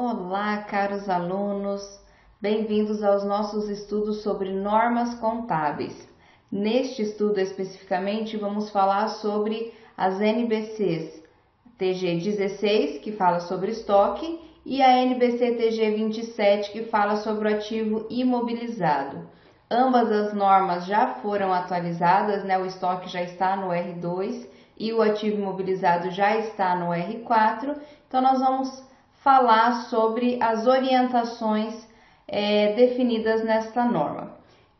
Olá, caros alunos, bem-vindos aos nossos estudos sobre normas contábeis. Neste estudo especificamente vamos falar sobre as NBCs TG 16, que fala sobre estoque, e a NBC TG 27, que fala sobre o ativo imobilizado. Ambas as normas já foram atualizadas, né? O estoque já está no R2 e o ativo imobilizado já está no R4. Então nós vamos falar sobre as orientações definidas nesta norma.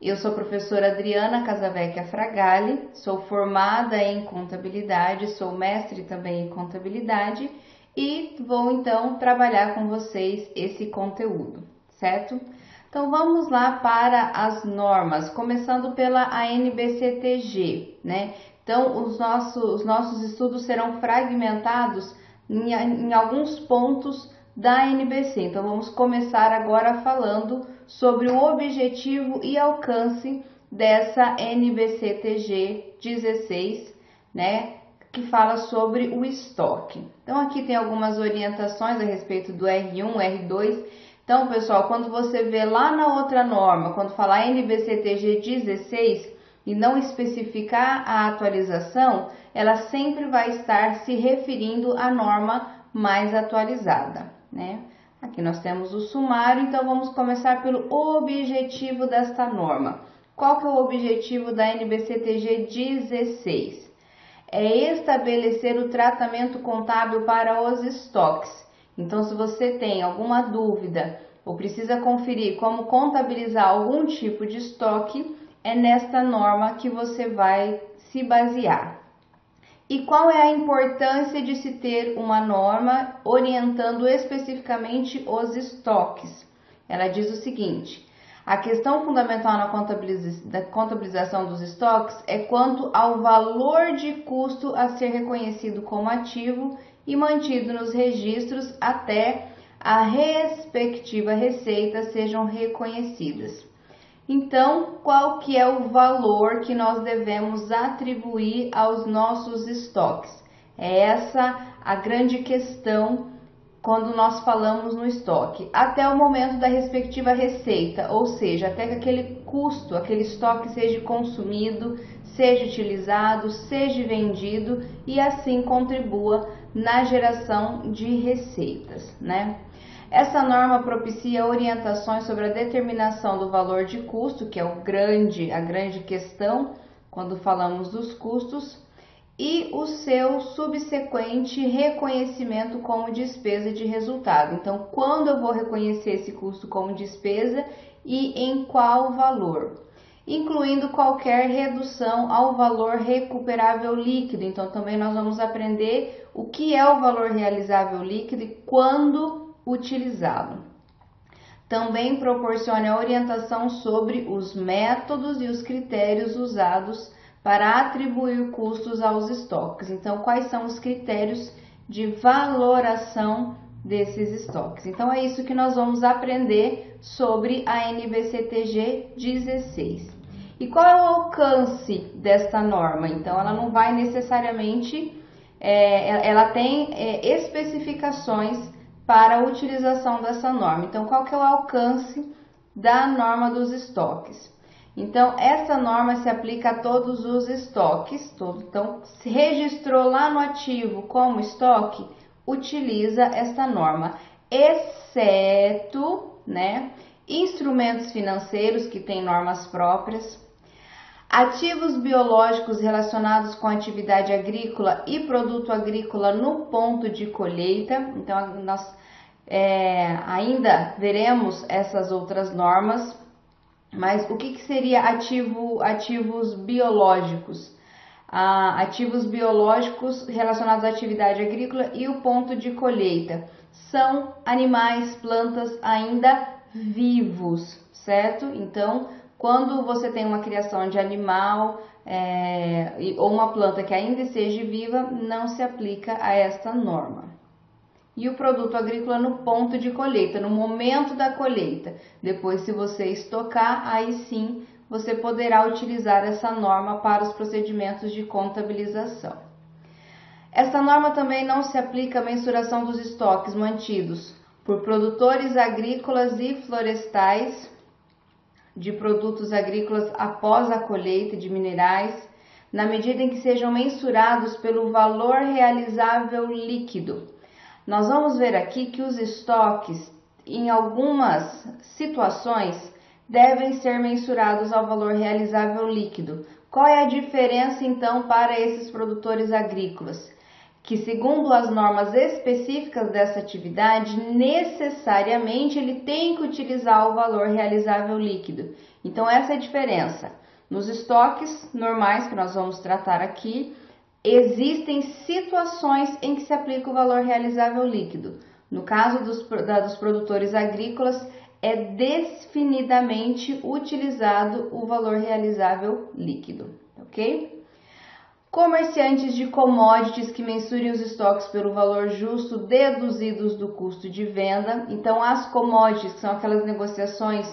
Eu sou a professora Adriana Casavecchia Fragali, sou formada em contabilidade, sou mestre também em contabilidade e vou então trabalhar com vocês esse conteúdo, certo? Então vamos lá para as normas, começando pela ANBCTG, né? Então os nossos estudos serão fragmentados em alguns pontos da NBC. Então vamos começar agora falando sobre o objetivo e alcance dessa NBCTG 16, né, que fala sobre o estoque. Então aqui tem algumas orientações a respeito do R1, R2. Então, pessoal, quando você vê lá na outra norma, quando falar NBCTG 16 e não especificar a atualização, ela sempre vai estar se referindo à norma mais atualizada, né? Aqui nós temos o sumário, então vamos começar pelo objetivo desta norma. Qual que é o objetivo da NBCTG 16? É estabelecer o tratamento contábil para os estoques. Então, se você tem alguma dúvida ou precisa conferir como contabilizar algum tipo de estoque, é nesta norma que você vai se basear. E qual é a importância de se ter uma norma orientando especificamente os estoques? Ela diz o seguinte: a questão fundamental na contabilização dos estoques é quanto ao valor de custo a ser reconhecido como ativo e mantido nos registros até a respectiva receita sejam reconhecidas. Então, qual que é o valor que nós devemos atribuir aos nossos estoques? É essa a grande questão quando nós falamos no estoque, até o momento da respectiva receita, ou seja, até que aquele custo, aquele estoque seja consumido, seja utilizado, seja vendido e assim contribua na geração de receitas, né? Essa norma propicia orientações sobre a determinação do valor de custo, que é a grande questão quando falamos dos custos, e o seu subsequente reconhecimento como despesa de resultado. Então, quando eu vou reconhecer esse custo como despesa e em qual valor? Incluindo qualquer redução ao valor recuperável líquido. Então, também nós vamos aprender o que é o valor realizável líquido e quando utilizá-lo. Também proporciona orientação sobre os métodos e os critérios usados para atribuir custos aos estoques. Então, quais são os critérios de valoração desses estoques? Então, é isso que nós vamos aprender sobre a NBCTG 16. E qual é o alcance desta norma? Então, ela não vai necessariamente, ela tem especificações para a utilização dessa norma. Então, qual que é o alcance da norma dos estoques? Então, essa norma se aplica a todos os estoques. Então, se registrou lá no ativo como estoque, utiliza esta norma, exceto, né, instrumentos financeiros que têm normas próprias, ativos biológicos relacionados com atividade agrícola e produto agrícola no ponto de colheita. Então, nós ainda veremos essas outras normas, mas o que seria ativos biológicos? Ativos biológicos relacionados à atividade agrícola e o ponto de colheita são animais, plantas ainda vivos, certo? Então, quando você tem uma criação de animal ou uma planta que ainda esteja viva, não se aplica a esta norma. E o produto agrícola no ponto de colheita, no momento da colheita. Depois, se você estocar, aí sim você poderá utilizar essa norma para os procedimentos de contabilização. Essa norma também não se aplica à mensuração dos estoques mantidos por produtores agrícolas e florestais de produtos agrícolas após a colheita de minerais, na medida em que sejam mensurados pelo valor realizável líquido. Nós vamos ver aqui que os estoques, em algumas situações, devem ser mensurados ao valor realizável líquido. Qual é a diferença, então, para esses produtores agrícolas? Que, segundo as normas específicas dessa atividade, necessariamente ele tem que utilizar o valor realizável líquido. Então, essa é a diferença. Nos estoques normais que nós vamos tratar aqui, existem situações em que se aplica o valor realizável líquido. No caso dos produtores agrícolas, é definidamente utilizado o valor realizável líquido, ok? Comerciantes de commodities que mensurem os estoques pelo valor justo deduzidos do custo de venda. Então, as commodities, que são aquelas negociações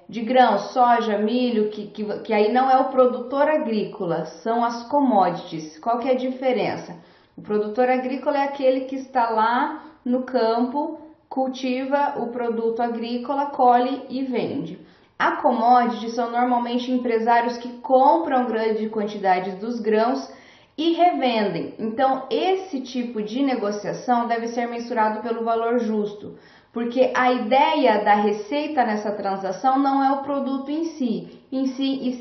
de grãos, soja, milho, que aí não é o produtor agrícola, são as commodities. Qual que é a diferença? O produtor agrícola é aquele que está lá no campo, cultiva o produto agrícola, colhe e vende. A commodity são normalmente empresários que compram grande quantidade dos grãos e revendem. Então, esse tipo de negociação deve ser mensurado pelo valor justo, porque a ideia da receita nessa transação não é o produto em si, e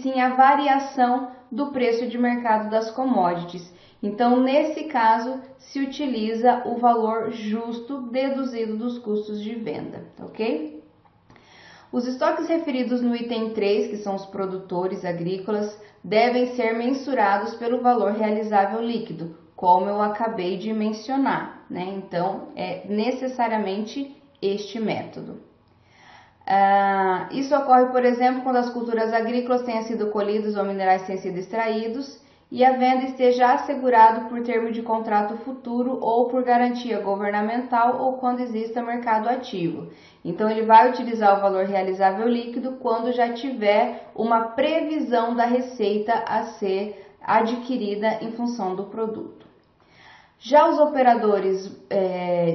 sim a variação do preço de mercado das commodities. Então, nesse caso, se utiliza o valor justo deduzido dos custos de venda, ok? Os estoques referidos no item 3, que são os produtores agrícolas, devem ser mensurados pelo valor realizável líquido, como eu acabei de mencionar, né? Então, é necessariamente este método. Isso ocorre, por exemplo, quando as culturas agrícolas tenham sido colhidas ou minerais tenham sido extraídos e a venda esteja assegurado por termo de contrato futuro ou por garantia governamental ou quando exista mercado ativo. Então, ele vai utilizar o valor realizável líquido quando já tiver uma previsão da receita a ser adquirida em função do produto. Já os operadores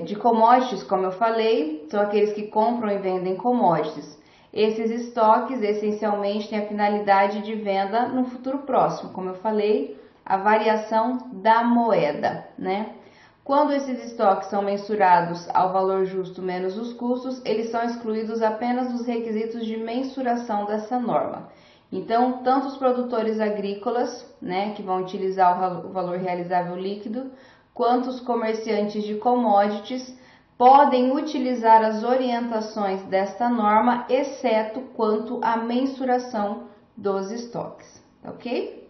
de commodities, como eu falei, são aqueles que compram e vendem commodities. Esses estoques, essencialmente, têm a finalidade de venda no futuro próximo, como eu falei, a variação da moeda, né? Quando esses estoques são mensurados ao valor justo menos os custos, eles são excluídos apenas dos requisitos de mensuração dessa norma. Então, tanto os produtores agrícolas, né, que vão utilizar o valor realizável líquido, quanto os comerciantes de commodities podem utilizar as orientações desta norma, exceto quanto à mensuração dos estoques, ok?